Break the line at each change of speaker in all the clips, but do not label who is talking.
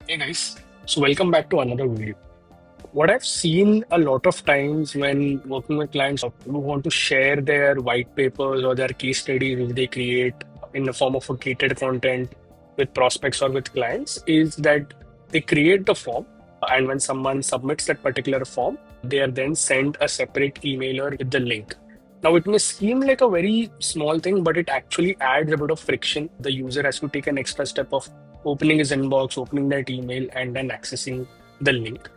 Hey guys, so welcome back to another video. What I've seen a lot of times when working with clients who want to share their white papers or their case studies which they create in the form of a gated content with prospects or with clients is that they create the form, and when someone submits that particular form, they are then sent a separate emailer with the link. Now, it may seem like a very small thing, but it actually adds a bit of friction. The user has to take an extra step of opening his inbox, opening that email, and then accessing the link.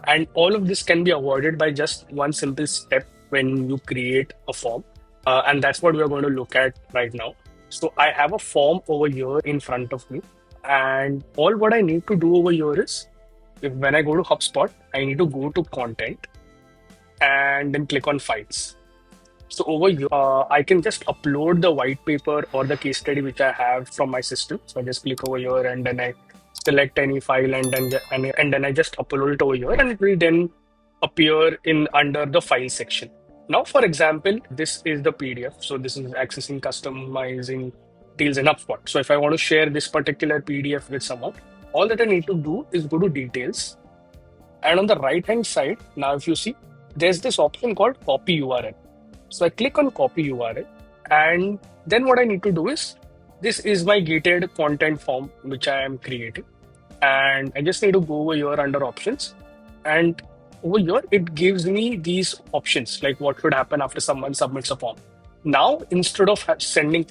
And all of this can be avoided by just one simple step when you create a form. And that's what we're going to look at right now. So I have a form over here in front of me. And all what I need to do over here is when I go to HubSpot, I need to go to content and then click on files. So over here, I can just upload the white paper or the case study which I have from my system. So I just click over here and then I select any file and then I just upload it over here and it will then appear in under the file section. Now, for example, this is the PDF. So this is accessing, customizing details in HubSpot. So if I want to share this particular PDF with someone, all that I need to do is go to details. And on the right hand side, now if you see, there's this option called copy URL. So I click on copy URL, and then what I need to do is this is my gated content form which I am creating, and I just need to go over here under options, and over here it gives me these options like what should happen after someone submits a form. Now instead of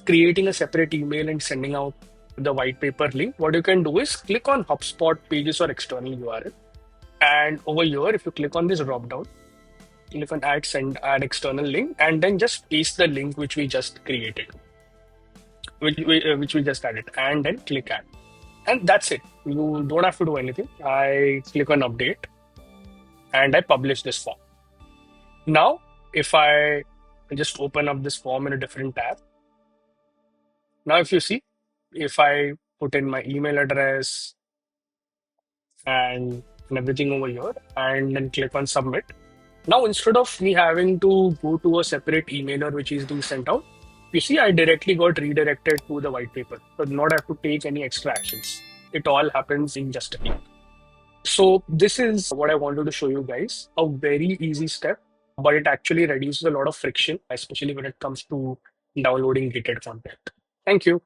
creating a separate email and sending out the white paper link, what you can do is click on HubSpot pages or external URL, and over here if you click on this drop down, you can add external link and then just paste the link which we just created, which we just added, and then click add. And that's it. You don't have to do anything. I click on update and I publish this form. Now, if I just open up this form in a different tab, now if you see, if I put in my email address and everything over here and then click on submit. Now, instead of me having to go to a separate emailer which is being sent out, you see, I directly got redirected to the white paper. So, do not have to take any extra actions. It all happens in just a click. So, this is what I wanted to show you guys. A very easy step, but it actually reduces a lot of friction, especially when it comes to downloading gated content. Thank you.